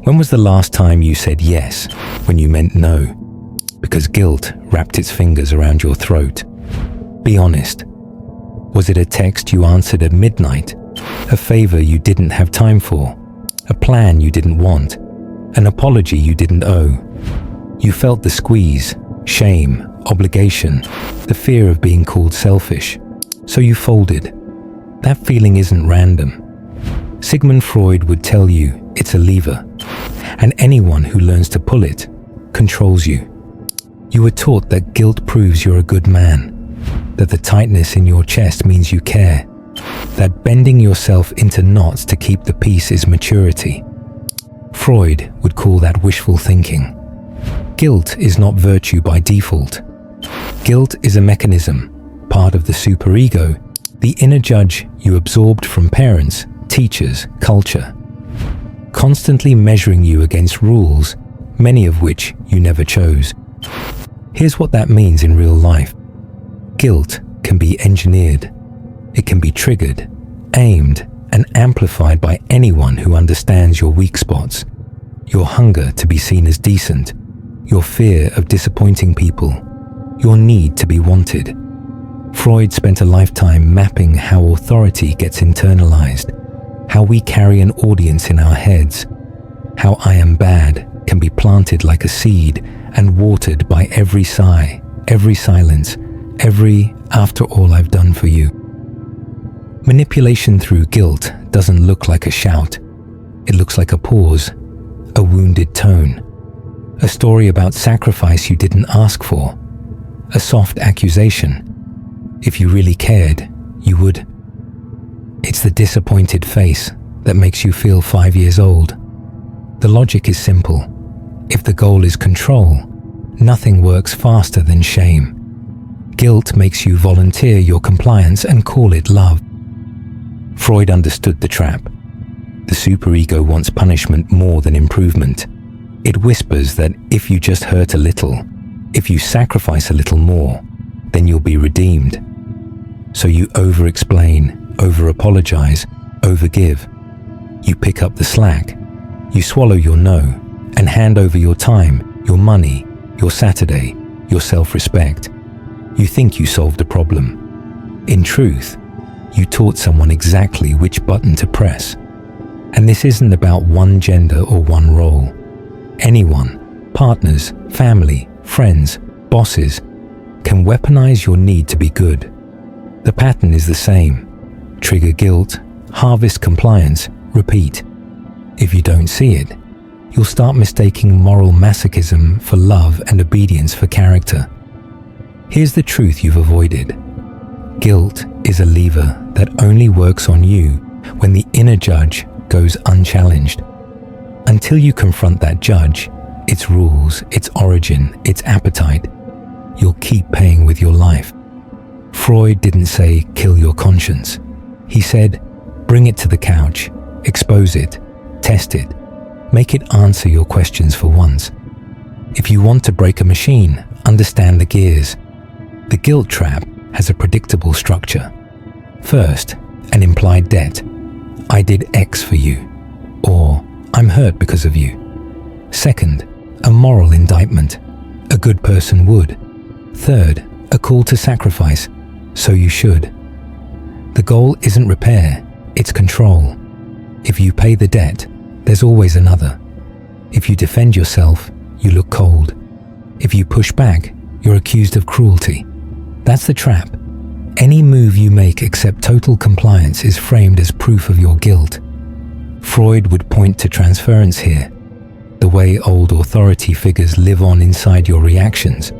When was the last time you said yes when you meant no? Because guilt wrapped its fingers around your throat. Be honest. Was it a text you answered at midnight? A favor you didn't have time for? A plan you didn't want? An apology you didn't owe? You felt the squeeze, shame, obligation, the fear of being called selfish. So you folded. That feeling isn't random. Sigmund Freud would tell you it's a lever, and anyone who learns to pull it controls you. You were taught that guilt proves you're a good man, that the tightness in your chest means you care, that bending yourself into knots to keep the peace is maturity. Freud would call that wishful thinking. Guilt is not virtue by default. Guilt is a mechanism, part of the superego, the inner judge you absorbed from parents, teachers, culture, constantly measuring you against rules, many of which you never chose. Here's what that means in real life. Guilt can be engineered. It can be triggered, aimed, and amplified by anyone who understands your weak spots, your hunger to be seen as decent, your fear of disappointing people, your need to be wanted. Freud spent a lifetime mapping how authority gets internalized, how we carry an audience in our heads, how I am bad can be planted like a seed and watered by every sigh, every silence, every after all I've done for you. Manipulation through guilt doesn't look like a shout. It looks like a pause, a wounded tone, a story about sacrifice you didn't ask for, a soft accusation. If you really cared, you would. It's the disappointed face that makes you feel 5 years old. The logic is simple. If the goal is control, nothing works faster than shame. Guilt makes you volunteer your compliance and call it love. Freud understood the trap. The superego wants punishment more than improvement. It whispers that if you just hurt a little, if you sacrifice a little more, then you'll be redeemed. So you over-explain, over-apologize, over-give. You pick up the slack. You swallow your no and hand over your time, your money, your Saturday, your self-respect. You think you solved a problem. In truth, you taught someone exactly which button to press. And this isn't about one gender or one role. Anyone, partners, family, friends, bosses, can weaponize your need to be good. The pattern is the same. Trigger guilt, harvest compliance, repeat. If you don't see it, you'll start mistaking moral masochism for love and obedience for character. Here's the truth you've avoided. Guilt is a lever that only works on you when the inner judge goes unchallenged. Until you confront that judge, its rules, its origin, its appetite, you'll keep paying with your life. Freud didn't say, kill your conscience. He said, bring it to the couch, expose it, test it, make it answer your questions for once. If you want to break a machine, understand the gears. The guilt trap has a predictable structure. First, an implied debt. I did X for you, or I'm hurt because of you. Second, a moral indictment. A good person would. Third, a call to sacrifice. So you should. The goal isn't repair, it's control. If you pay the debt, there's always another. If you defend yourself, you look cold. If you push back, you're accused of cruelty. That's the trap. Any move you make except total compliance is framed as proof of your guilt. Freud would point to transference here, the way old authority figures live on inside your reactions.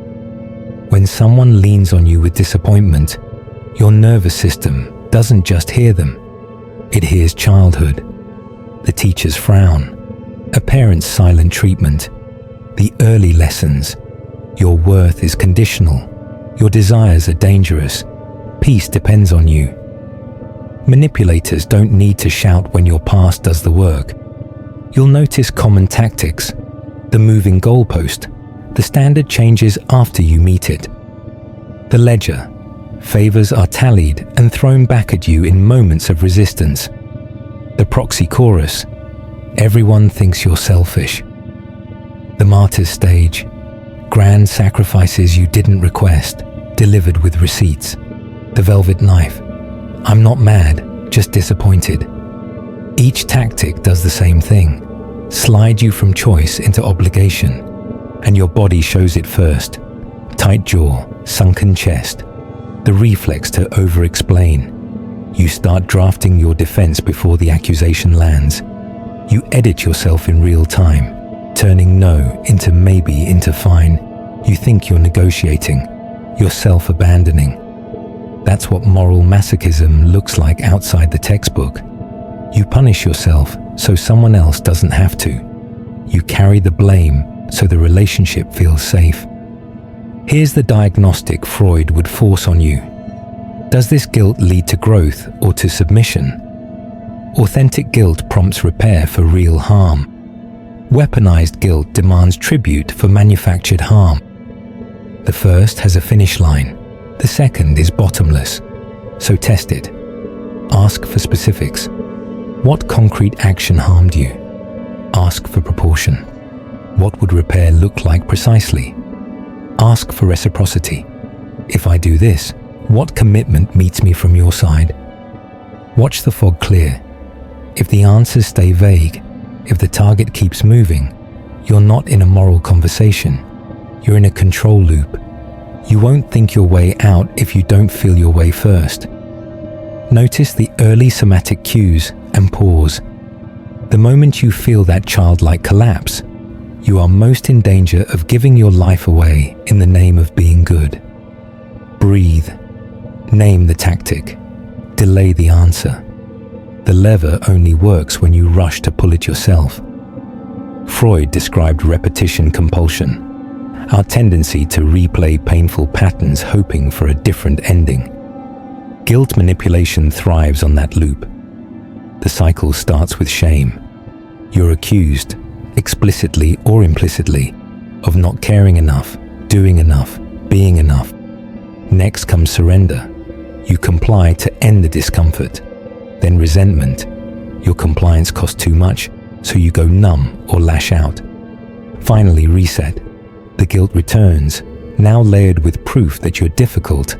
When someone leans on you with disappointment, your nervous system doesn't just hear them. It hears childhood, the teacher's frown, a parent's silent treatment, the early lessons. Your worth is conditional. Your desires are dangerous. Peace depends on you. Manipulators don't need to shout when your past does the work. You'll notice common tactics, the moving goalpost. The standard changes after you meet it. The ledger. Favors are tallied and thrown back at you in moments of resistance. The proxy chorus. Everyone thinks you're selfish. The martyr's stage. Grand sacrifices you didn't request, delivered with receipts. The velvet knife. I'm not mad, just disappointed. Each tactic does the same thing. Slide you from choice into obligation, and your body shows it first. Tight jaw, sunken chest, the reflex to over-explain. You start drafting your defense before the accusation lands. You edit yourself in real time, turning no into maybe into fine. You think you're negotiating, you're self-abandoning. That's what moral masochism looks like outside the textbook. You punish yourself so someone else doesn't have to. You carry the blame so the relationship feels safe. Here's the diagnostic Freud would force on you. Does this guilt lead to growth or to submission? Authentic guilt prompts repair for real harm. Weaponized guilt demands tribute for manufactured harm. The first has a finish line. The second is bottomless. So test it. Ask for specifics. What concrete action harmed you? Ask for proportion. What would repair look like precisely? Ask for reciprocity. If I do this, what commitment meets me from your side? Watch the fog clear. If the answers stay vague, if the target keeps moving, you're not in a moral conversation. You're in a control loop. You won't think your way out if you don't feel your way first. Notice the early somatic cues and pause. The moment you feel that childlike collapse, you are most in danger of giving your life away in the name of being good. Breathe. Name the tactic. Delay the answer. The lever only works when you rush to pull it yourself. Freud described repetition compulsion, our tendency to replay painful patterns hoping for a different ending. Guilt manipulation thrives on that loop. The cycle starts with shame. You're accused, explicitly or implicitly, of not caring enough, doing enough, being enough. Next comes surrender. You comply to end the discomfort. Then resentment. Your compliance costs too much, so you go numb or lash out. Finally, reset. The guilt returns, now layered with proof that you're difficult,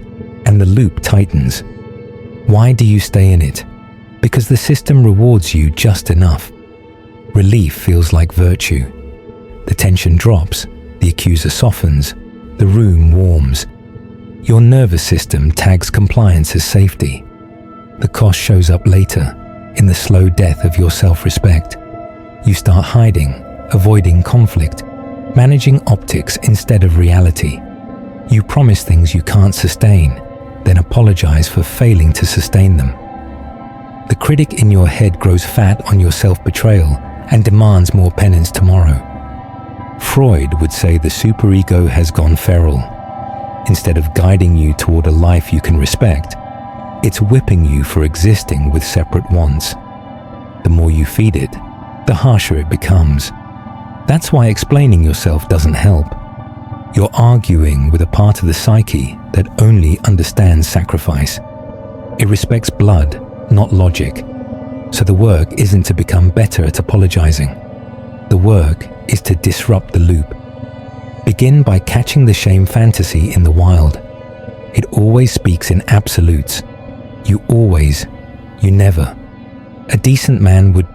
and the loop tightens. Why do you stay in it? Because the system rewards you just enough. Relief feels like virtue. The tension drops, the accuser softens, the room warms. Your nervous system tags compliance as safety. The cost shows up later, in the slow death of your self-respect. You start hiding, avoiding conflict, managing optics instead of reality. You promise things you can't sustain, then apologize for failing to sustain them. The critic in your head grows fat on your self-betrayal and demands more penance tomorrow. Freud would say the superego has gone feral. Instead of guiding you toward a life you can respect, it's whipping you for existing with separate wants. The more you feed it, the harsher it becomes. That's why explaining yourself doesn't help. You're arguing with a part of the psyche that only understands sacrifice. It respects blood, not logic. So the work isn't to become better at apologizing. The work is to disrupt the loop. Begin by catching the shame fantasy in the wild. It always speaks in absolutes. You always, you never. A decent man would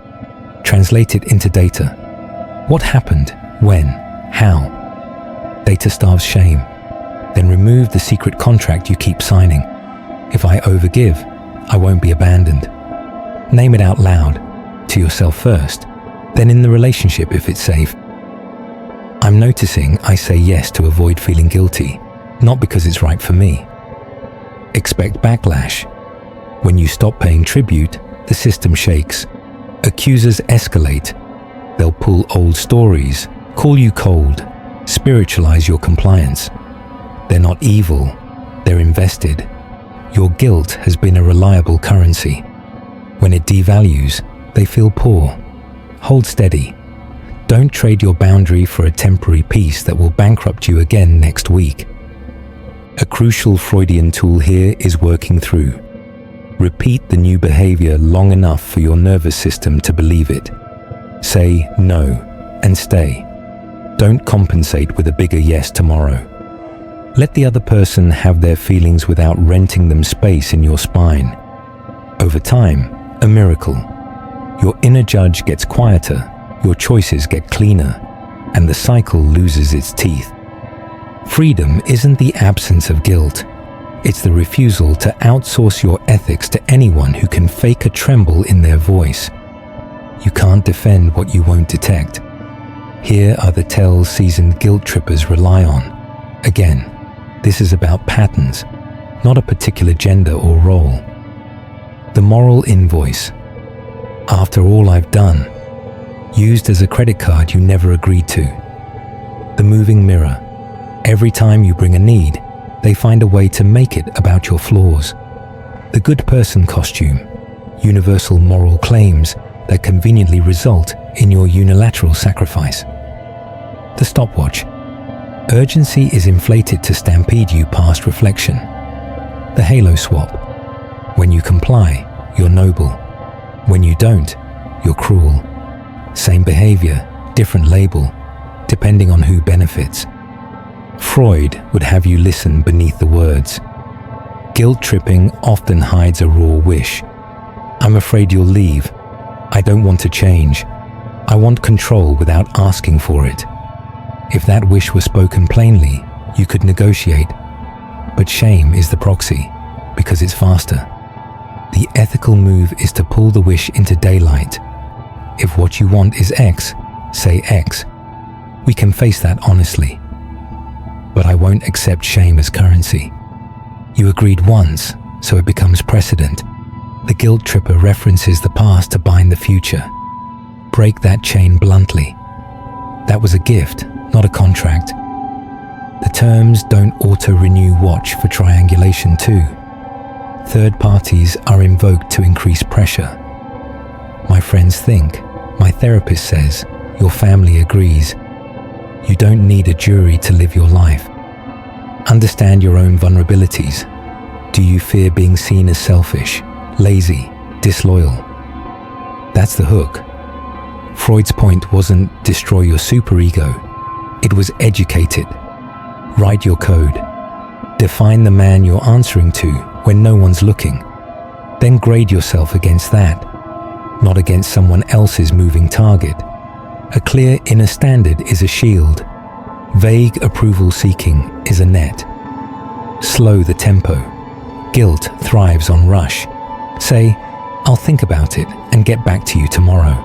translate it into data. What happened? When? How? Data starves shame. Then remove the secret contract you keep signing. If I overgive, I won't be abandoned. Name it out loud, to yourself first, then in the relationship if it's safe. I'm noticing I say yes to avoid feeling guilty, not because it's right for me. Expect backlash. When you stop paying tribute, the system shakes. Accusers escalate. They'll pull old stories, call you cold, spiritualize your compliance. They're not evil, they're invested. Your guilt has been a reliable currency. When it devalues, they feel poor. Hold steady. Don't trade your boundary for a temporary peace that will bankrupt you again next week. A crucial Freudian tool here is working through. Repeat the new behavior long enough for your nervous system to believe it. Say no and stay. Don't compensate with a bigger yes tomorrow. Let the other person have their feelings without renting them space in your spine. Over time, a miracle. Your inner judge gets quieter, your choices get cleaner, and the cycle loses its teeth. Freedom isn't the absence of guilt. It's the refusal to outsource your ethics to anyone who can fake a tremble in their voice. You can't defend what you won't detect. Here are the tells seasoned guilt trippers rely on. Again, this is about patterns, not a particular gender or role. The moral invoice. After all I've done, used as a credit card you never agreed to. The moving mirror. Every time you bring a need, they find a way to make it about your flaws. The good person costume. Universal moral claims that conveniently result in your unilateral sacrifice. The stopwatch. Urgency is inflated to stampede you past reflection. The halo swap. When you comply, you're noble. When you don't, you're cruel. Same behavior, different label, depending on who benefits. Freud would have you listen beneath the words. Guilt tripping often hides a raw wish. I'm afraid you'll leave. I don't want to change. I want control without asking for it. If that wish were spoken plainly, you could negotiate. But shame is the proxy, because it's faster. The ethical move is to pull the wish into daylight. If what you want is X, say X. We can face that honestly. But I won't accept shame as currency. You agreed once, so it becomes precedent. The guilt tripper references the past to bind the future. Break that chain bluntly. That was a gift, not a contract. The terms don't auto-renew watch for triangulation too. Third parties are invoked to increase pressure. My friends think, my therapist says, your family agrees. You don't need a jury to live your life. Understand your own vulnerabilities. Do you fear being seen as selfish, lazy, disloyal? That's the hook. Freud's point wasn't destroy your superego. It was educate it. Write your code. Define the man you're answering to when no one's looking. Then grade yourself against that, not against someone else's moving target. A clear inner standard is a shield. Vague approval seeking is a net. Slow the tempo. Guilt thrives on rush. Say, I'll think about it and get back to you tomorrow.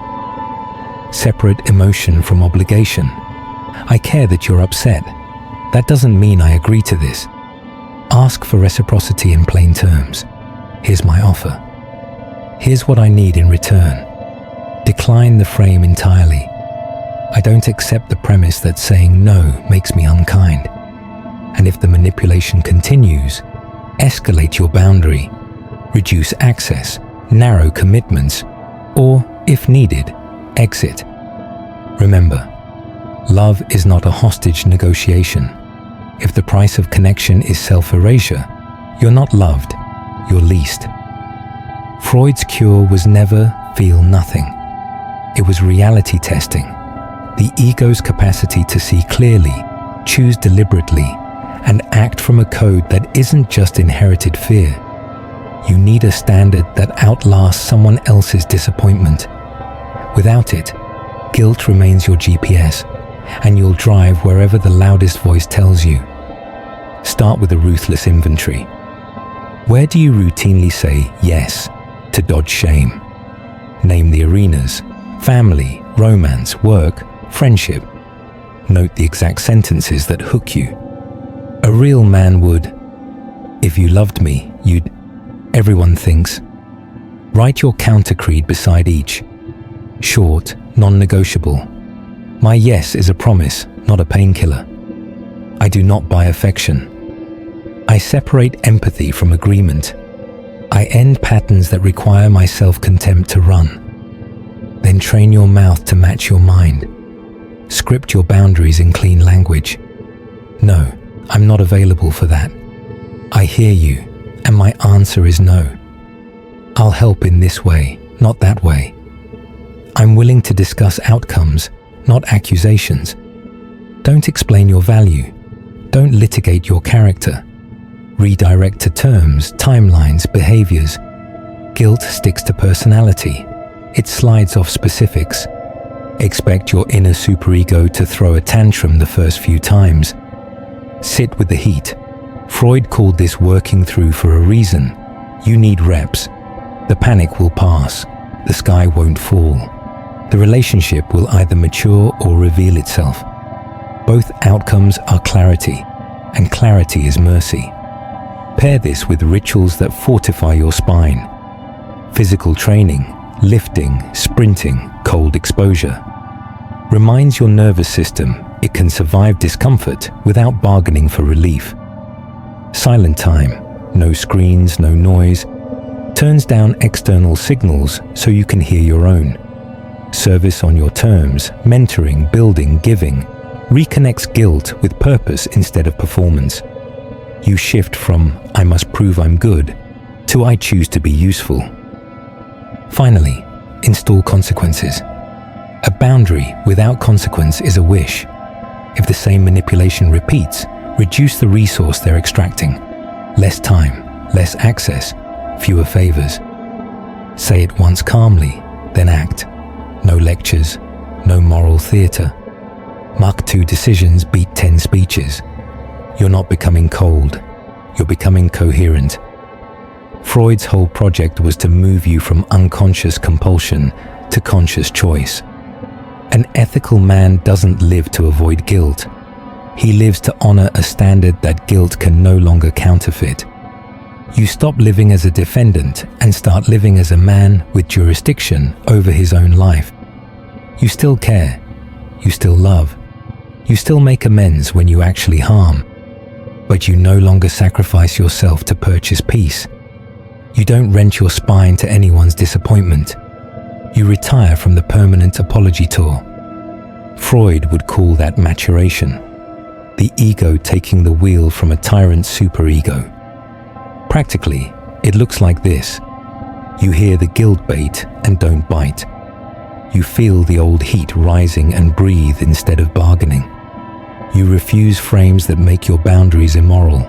Separate emotion from obligation. I care that you're upset. That doesn't mean I agree to this. Ask for reciprocity in plain terms. Here's my offer. Here's what I need in return. Decline the frame entirely. I don't accept the premise that saying no makes me unkind. And if the manipulation continues, escalate your boundary, reduce access, narrow commitments, or, if needed, exit. Remember, love is not a hostage negotiation. If the price of connection is self-erasure, you're not loved, you're leased. Freud's cure was never feel nothing. It was reality testing. The ego's capacity to see clearly, choose deliberately, and act from a code that isn't just inherited fear. You need a standard that outlasts someone else's disappointment. Without it, guilt remains your GPS, and you'll drive wherever the loudest voice tells you. Start with a ruthless inventory. Where do you routinely say yes to dodge shame? Name the arenas: family, romance, work, friendship. Note the exact sentences that hook you. A real man would, if you loved me, you'd, everyone thinks. Write your counter creed beside each. Short, non-negotiable. My yes is a promise, not a painkiller. I do not buy affection. I separate empathy from agreement. I end patterns that require my self-contempt to run. Then train your mouth to match your mind. Script your boundaries in clean language. No, I'm not available for that. I hear you, and my answer is no. I'll help in this way, not that way. I'm willing to discuss outcomes, not accusations. Don't explain your value. Don't litigate your character. Redirect to terms, timelines, behaviors. Guilt sticks to personality. It slides off specifics. Expect your inner superego to throw a tantrum the first few times. Sit with the heat. Freud called this working through for a reason. You need reps. The panic will pass. The sky won't fall. The relationship will either mature or reveal itself. Both outcomes are clarity, and clarity is mercy. Pair this with rituals that fortify your spine. Physical training, lifting, sprinting, cold exposure. Reminds your nervous system it can survive discomfort without bargaining for relief. Silent time, no screens, no noise. Turns down external signals so you can hear your own. Service on your terms, mentoring, building, giving. Reconnects guilt with purpose instead of performance. You shift from "I must prove I'm good" to "I choose to be useful." Finally, install consequences. A boundary without consequence is a wish. If the same manipulation repeats, reduce the resource they're extracting. Less time, less access, fewer favors. Say it once calmly, then act. No lectures, no moral theater. Mach 2 decisions beat 10 speeches. You're not becoming cold, you're becoming coherent. Freud's whole project was to move you from unconscious compulsion to conscious choice. An ethical man doesn't live to avoid guilt. He lives to honor a standard that guilt can no longer counterfeit. You stop living as a defendant and start living as a man with jurisdiction over his own life. You still care. You still love. You still make amends when you actually harm. But you no longer sacrifice yourself to purchase peace. You don't rent your spine to anyone's disappointment. You retire from the permanent apology tour. Freud would call that maturation. The ego taking the wheel from a tyrant superego. Practically, it looks like this. You hear the guilt bait and don't bite. You feel the old heat rising and breathe instead of bargaining. You refuse frames that make your boundaries immoral.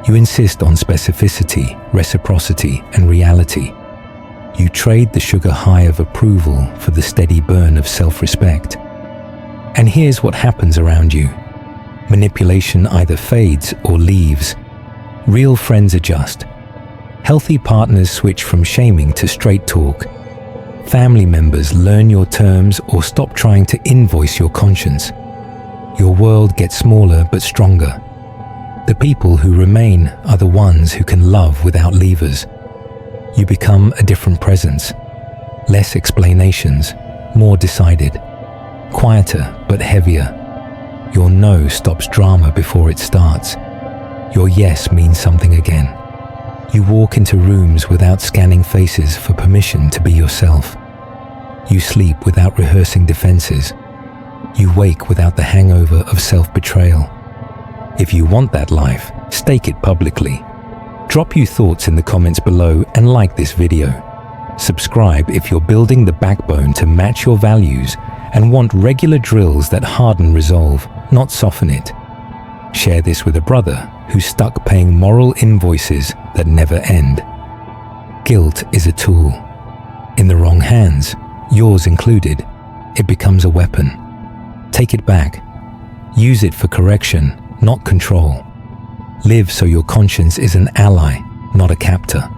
You insist on specificity, reciprocity, and reality. You trade the sugar high of approval for the steady burn of self-respect. And here's what happens around you. Manipulation either fades or leaves. Real friends adjust. Healthy partners switch from shaming to straight talk. Family members learn your terms or stop trying to invoice your conscience. Your world gets smaller but stronger. The people who remain are the ones who can love without levers. You become a different presence. Less explanations, more decided. Quieter but heavier. Your no stops drama before it starts. Your yes means something again. You walk into rooms without scanning faces for permission to be yourself. You sleep without rehearsing defenses. You wake without the hangover of self-betrayal. If you want that life, stake it publicly. Drop your thoughts in the comments below and like this video. Subscribe if you're building the backbone to match your values and want regular drills that harden resolve, not soften it. Share this with a brother who's stuck paying moral invoices that never end. Guilt is a tool. In the wrong hands, yours included, it becomes a weapon. Take it back. Use it for correction, not control. Live so your conscience is an ally, not a captor.